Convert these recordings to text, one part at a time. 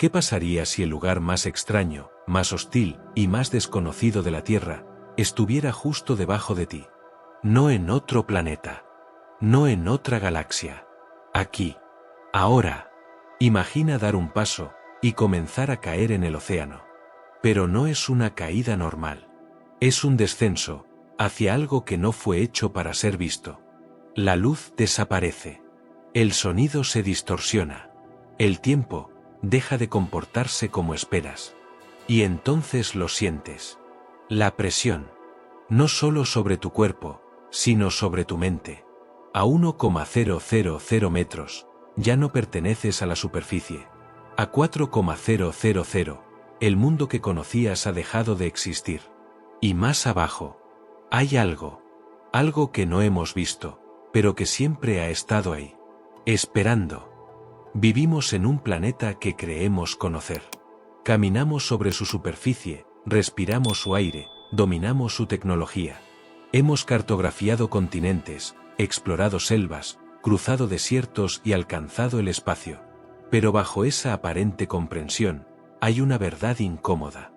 ¿Qué pasaría si el lugar más extraño, más hostil y más desconocido de la Tierra estuviera justo debajo de ti? No en otro planeta. No en otra galaxia. Aquí. Ahora. Imagina dar un paso y comenzar a caer en el océano. Pero no es una caída normal. Es un descenso hacia algo que no fue hecho para ser visto. La luz desaparece. El sonido se distorsiona. El tiempo deja de comportarse como esperas. Y entonces lo sientes. La presión. No solo sobre tu cuerpo, sino sobre tu mente. A 1,000 metros, ya no perteneces a la superficie. A 4,000, el mundo que conocías ha dejado de existir. Y más abajo, hay algo que no hemos visto, pero que siempre ha estado ahí, esperando. Vivimos en un planeta que creemos conocer. Caminamos sobre su superficie, respiramos su aire, dominamos su tecnología. Hemos cartografiado continentes, explorado selvas, cruzado desiertos y alcanzado el espacio. Pero bajo esa aparente comprensión, hay una verdad incómoda.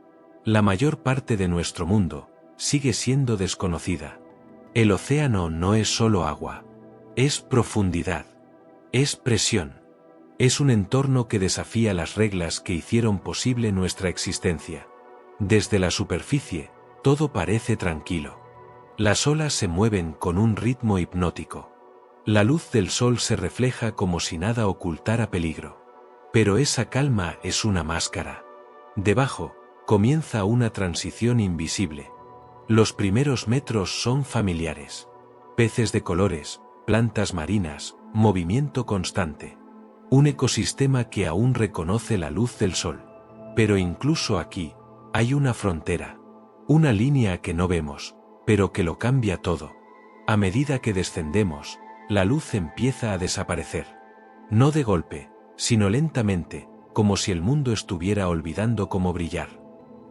La mayor parte de nuestro mundo sigue siendo desconocida. El océano no es solo agua. Es profundidad. Es presión. Es un entorno que desafía las reglas que hicieron posible nuestra existencia. Desde la superficie, todo parece tranquilo. Las olas se mueven con un ritmo hipnótico. La luz del sol se refleja como si nada ocultara peligro. Pero esa calma es una máscara. Debajo, comienza una transición invisible. Los primeros metros son familiares. Peces de colores, plantas marinas, movimiento constante. Un ecosistema que aún reconoce la luz del sol. Pero incluso aquí, hay una frontera. Una línea que no vemos, pero que lo cambia todo. A medida que descendemos, la luz empieza a desaparecer. No de golpe, sino lentamente, como si el mundo estuviera olvidando cómo brillar.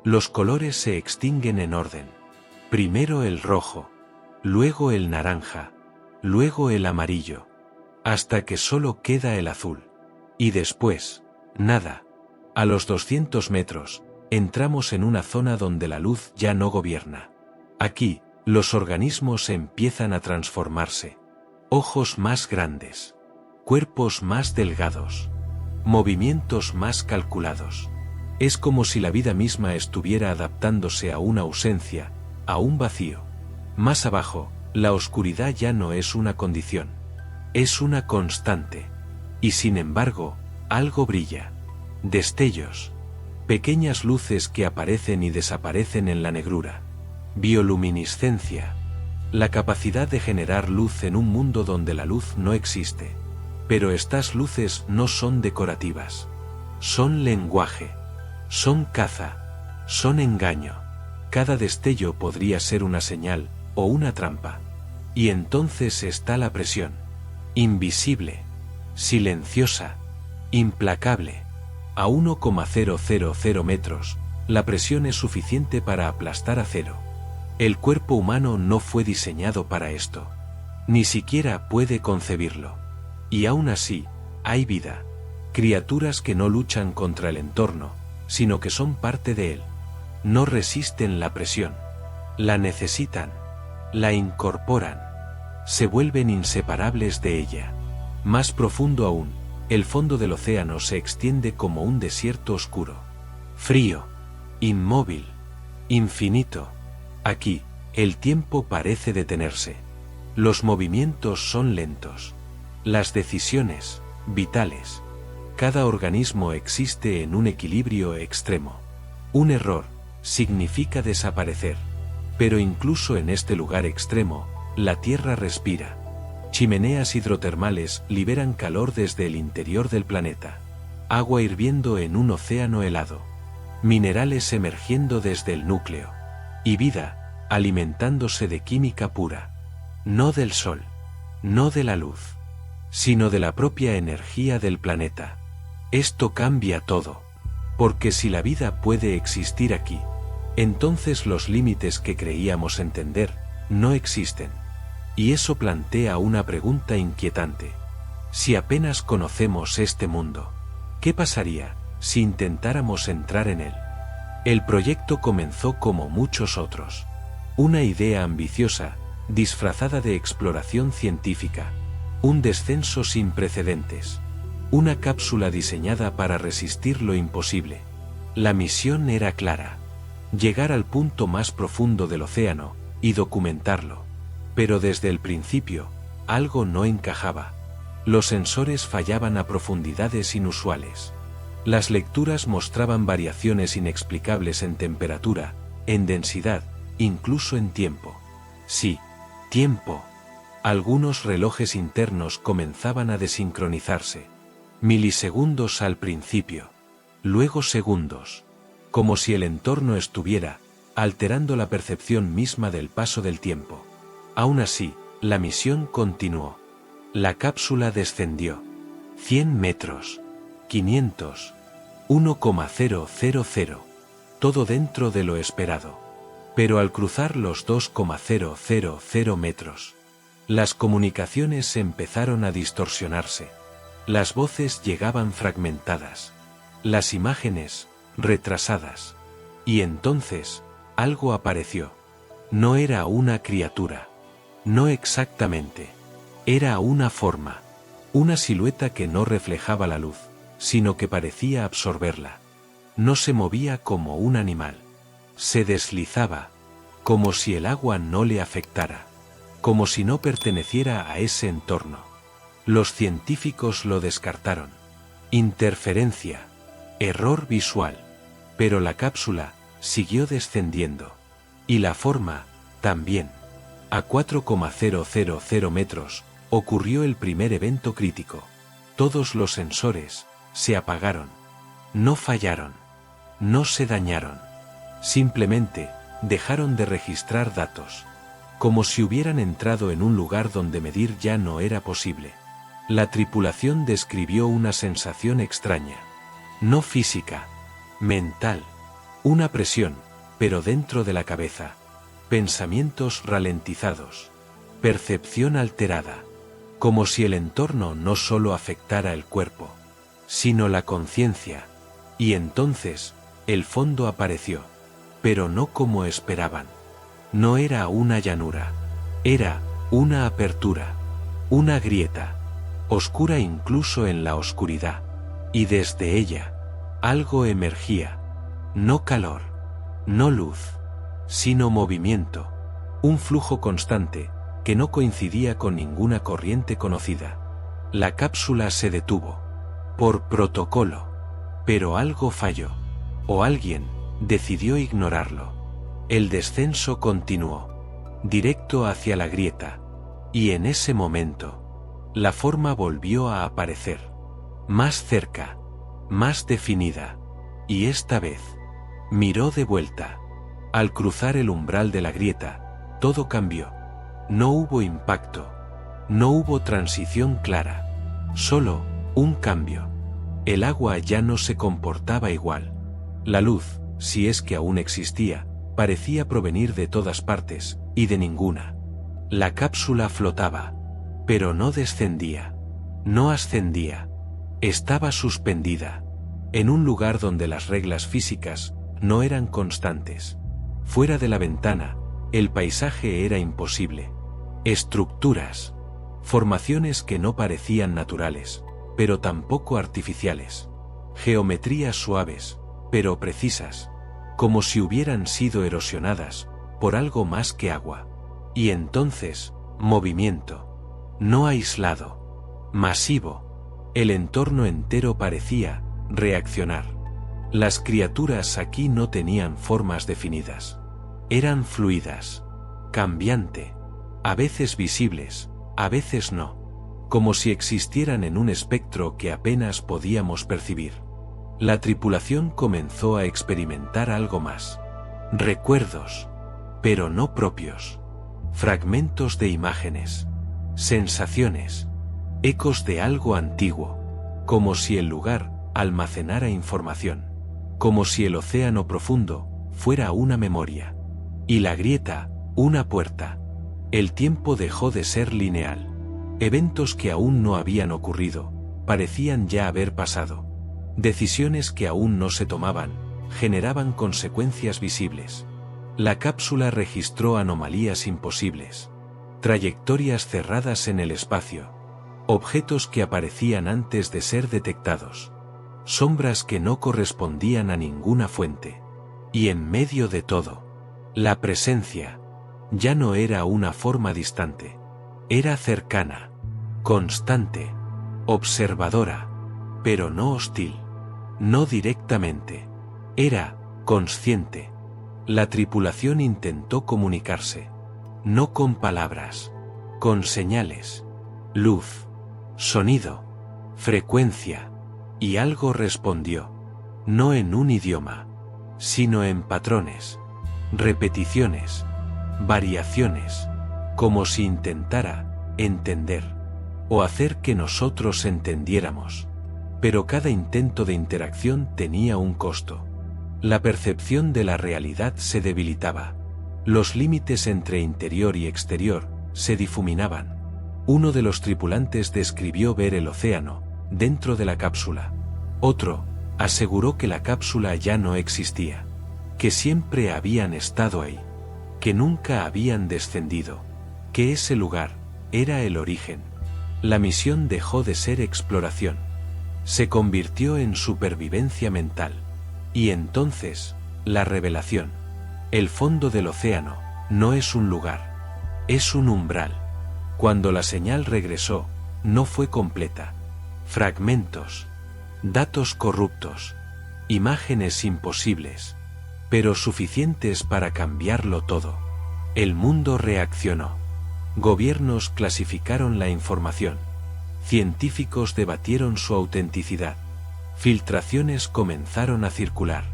Los colores se extinguen en orden. Primero el rojo, luego el naranja, luego el amarillo, hasta que solo queda el azul. Y después, nada. A los 200 metros, entramos en una zona donde la luz ya no gobierna. Aquí, los organismos empiezan a transformarse. Ojos más grandes. Cuerpos más delgados. Movimientos más calculados. Es como si la vida misma estuviera adaptándose a una ausencia, a un vacío. Más abajo, la oscuridad ya no es una condición. Es una constante. Y sin embargo, algo brilla. Destellos. Pequeñas luces que aparecen y desaparecen en la negrura. Bioluminiscencia. La capacidad de generar luz en un mundo donde la luz no existe. Pero estas luces no son decorativas. Son lenguaje. Son caza. Son engaño. Cada destello podría ser una señal, o una trampa. Y entonces está la presión. Invisible. Silenciosa. Implacable. A 1,000 metros, la presión es suficiente para aplastar acero. El cuerpo humano no fue diseñado para esto. Ni siquiera puede concebirlo. Y aún así, hay vida. Criaturas que no luchan contra el entorno, sino que son parte de él. No resisten la presión. La necesitan. La incorporan. Se vuelven inseparables de ella. Más profundo aún, el fondo del océano se extiende como un desierto oscuro. Frío. Inmóvil. Infinito. Aquí, el tiempo parece detenerse. Los movimientos son lentos. Las decisiones, vitales. Cada organismo existe en un equilibrio extremo. Un error significa desaparecer. Pero incluso en este lugar extremo, la Tierra respira. Chimeneas hidrotermales liberan calor desde el interior del planeta. Agua hirviendo en un océano helado. Minerales emergiendo desde el núcleo. Y vida, alimentándose de química pura. No del sol. No de la luz. Sino de la propia energía del planeta. Esto cambia todo. Porque si la vida puede existir aquí, entonces los límites que creíamos entender, no existen. Y eso plantea una pregunta inquietante. Si apenas conocemos este mundo, ¿qué pasaría si intentáramos entrar en él. El proyecto comenzó como muchos otros. Una idea ambiciosa, disfrazada de exploración científica. Un descenso sin precedentes. Una cápsula diseñada para resistir lo imposible. La misión era clara. Llegar al punto más profundo del océano y documentarlo. Pero desde el principio, algo no encajaba. Los sensores fallaban a profundidades inusuales. Las lecturas mostraban variaciones inexplicables en temperatura, en densidad, incluso en tiempo. Sí, tiempo. Algunos relojes internos comenzaban a desincronizarse. Milisegundos al principio. Luego segundos. Como si el entorno estuviera alterando la percepción misma del paso del tiempo. Aún así, la misión continuó. La cápsula descendió. 100 metros. 500. 1,000. Todo dentro de lo esperado. Pero al cruzar los 2,000 metros, las comunicaciones empezaron a distorsionarse. Las voces llegaban fragmentadas. Las imágenes, retrasadas. Y entonces, algo apareció. No era una criatura. No exactamente. Era una forma. Una silueta que no reflejaba la luz, sino que parecía absorberla. No se movía como un animal. Se deslizaba, como si el agua no le afectara. Como si no perteneciera a ese entorno. Los científicos lo descartaron. Interferencia. Error visual. Pero la cápsula siguió descendiendo. Y la forma, también. A 4,000 metros, ocurrió el primer evento crítico. Todos los sensores se apagaron. No fallaron. No se dañaron. Simplemente, dejaron de registrar datos. Como si hubieran entrado en un lugar donde medir ya no era posible. La tripulación describió una sensación extraña. No física. Mental. Una presión, pero dentro de la cabeza. Pensamientos ralentizados. Percepción alterada. Como si el entorno no solo afectara el cuerpo, sino la conciencia. Y entonces, el fondo apareció. Pero no como esperaban. No era una llanura. Era una apertura. Una grieta. Oscura incluso en la oscuridad. Y desde ella, algo emergía. No calor. No luz. Sino movimiento. Un flujo constante, que no coincidía con ninguna corriente conocida. La cápsula se detuvo. Por protocolo. Pero algo falló. O alguien decidió ignorarlo. El descenso continuó. Directo hacia la grieta. Y en ese momento, la forma volvió a aparecer. Más cerca. Más definida. Y esta vez, miró de vuelta. Al cruzar el umbral de la grieta, todo cambió. No hubo impacto. No hubo transición clara. Solo un cambio. El agua ya no se comportaba igual. La luz, si es que aún existía, parecía provenir de todas partes, y de ninguna. La cápsula flotaba. Pero no descendía. No ascendía. Estaba suspendida. En un lugar donde las reglas físicas no eran constantes. Fuera de la ventana, el paisaje era imposible. Estructuras. Formaciones que no parecían naturales, pero tampoco artificiales. Geometrías suaves, pero precisas. Como si hubieran sido erosionadas por algo más que agua. Y entonces, movimiento. No aislado. Masivo. El entorno entero parecía reaccionar. Las criaturas aquí no tenían formas definidas. Eran fluidas. Cambiante. A veces visibles, a veces no. Como si existieran en un espectro que apenas podíamos percibir. La tripulación comenzó a experimentar algo más. Recuerdos. Pero no propios. Fragmentos de imágenes. Sensaciones. Ecos de algo antiguo. Como si el lugar almacenara información. Como si el océano profundo fuera una memoria. Y la grieta, una puerta. El tiempo dejó de ser lineal. Eventos que aún no habían ocurrido, parecían ya haber pasado. Decisiones que aún no se tomaban, generaban consecuencias visibles. La cápsula registró anomalías imposibles. Trayectorias cerradas en el espacio. Objetos que aparecían antes de ser detectados. Sombras que no correspondían a ninguna fuente. Y en medio de todo, la presencia ya no era una forma distante. Era cercana, constante, observadora, pero no hostil. No directamente. Era consciente. La tripulación intentó comunicarse. No con palabras. Con señales. Luz. Sonido. Frecuencia. Y algo respondió. No en un idioma, sino en patrones. Repeticiones. Variaciones. Como si intentara entender. O hacer que nosotros entendiéramos. Pero cada intento de interacción tenía un costo. La percepción de la realidad se debilitaba. Los límites entre interior y exterior se difuminaban. Uno de los tripulantes describió ver el océano dentro de la cápsula. Otro aseguró que la cápsula ya no existía, que siempre habían estado ahí, que nunca habían descendido, que ese lugar era el origen. La misión dejó de ser exploración. Se convirtió en supervivencia mental. Y entonces, la revelación. El fondo del océano no es un lugar, es un umbral. Cuando la señal regresó, no fue completa. Fragmentos, datos corruptos, imágenes imposibles, pero suficientes para cambiarlo todo. El mundo reaccionó. Gobiernos clasificaron la información. Científicos debatieron su autenticidad. Filtraciones comenzaron a circular.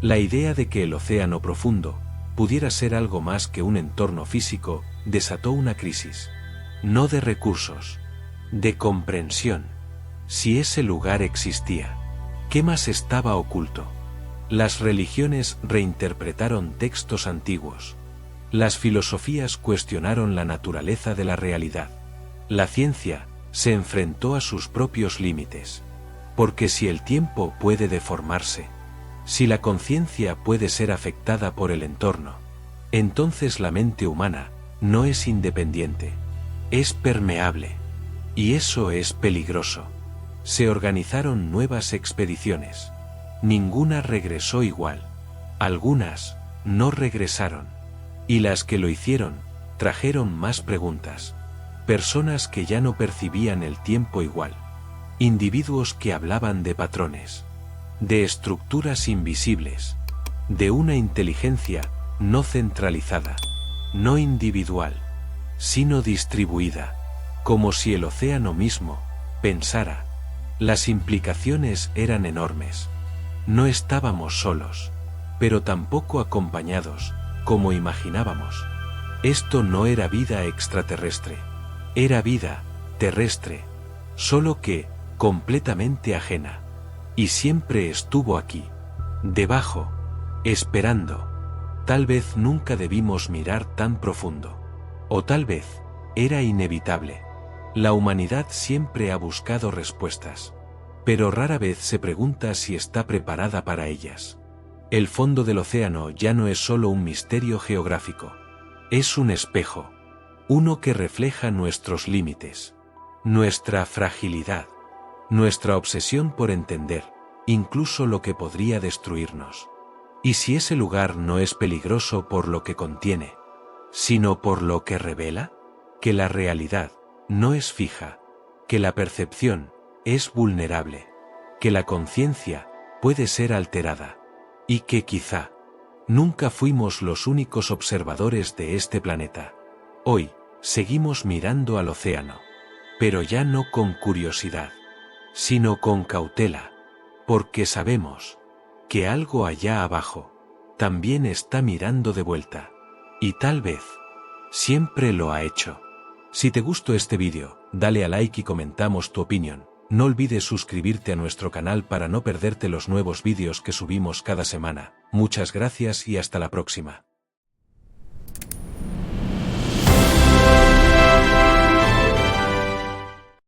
La idea de que el océano profundo pudiera ser algo más que un entorno físico desató una crisis. No de recursos, de comprensión. Si ese lugar existía, ¿qué más estaba oculto? Las religiones reinterpretaron textos antiguos. Las filosofías cuestionaron la naturaleza de la realidad. La ciencia se enfrentó a sus propios límites. Porque si el tiempo puede deformarse, si la conciencia puede ser afectada por el entorno, entonces la mente humana no es independiente, es permeable. Y eso es peligroso. Se organizaron nuevas expediciones. Ninguna regresó igual. Algunas no regresaron. Y las que lo hicieron, trajeron más preguntas. Personas que ya no percibían el tiempo igual. Individuos que hablaban de patrones, de estructuras invisibles, de una inteligencia no centralizada, no individual, sino distribuida, como si el océano mismo pensara. Las implicaciones eran enormes. No estábamos solos, pero tampoco acompañados, como imaginábamos. Esto no era vida extraterrestre, era vida terrestre, solo que completamente ajena. Y siempre estuvo aquí, debajo, esperando. Tal vez nunca debimos mirar tan profundo. O tal vez, era inevitable. La humanidad siempre ha buscado respuestas. Pero rara vez se pregunta si está preparada para ellas. El fondo del océano ya no es solo un misterio geográfico. Es un espejo. Uno que refleja nuestros límites. Nuestra fragilidad. Nuestra obsesión por entender, incluso lo que podría destruirnos. ¿Y si ese lugar no es peligroso por lo que contiene, sino por lo que revela? Que la realidad no es fija, que la percepción es vulnerable, que la conciencia puede ser alterada, y que quizá nunca fuimos los únicos observadores de este planeta. Hoy, seguimos mirando al océano, pero ya no con curiosidad, sino con cautela, porque sabemos que algo allá abajo también está mirando de vuelta, y tal vez siempre lo ha hecho. Si te gustó este vídeo, dale a like y comentamos tu opinión. No olvides suscribirte a nuestro canal para no perderte los nuevos vídeos que subimos cada semana. Muchas gracias y hasta la próxima.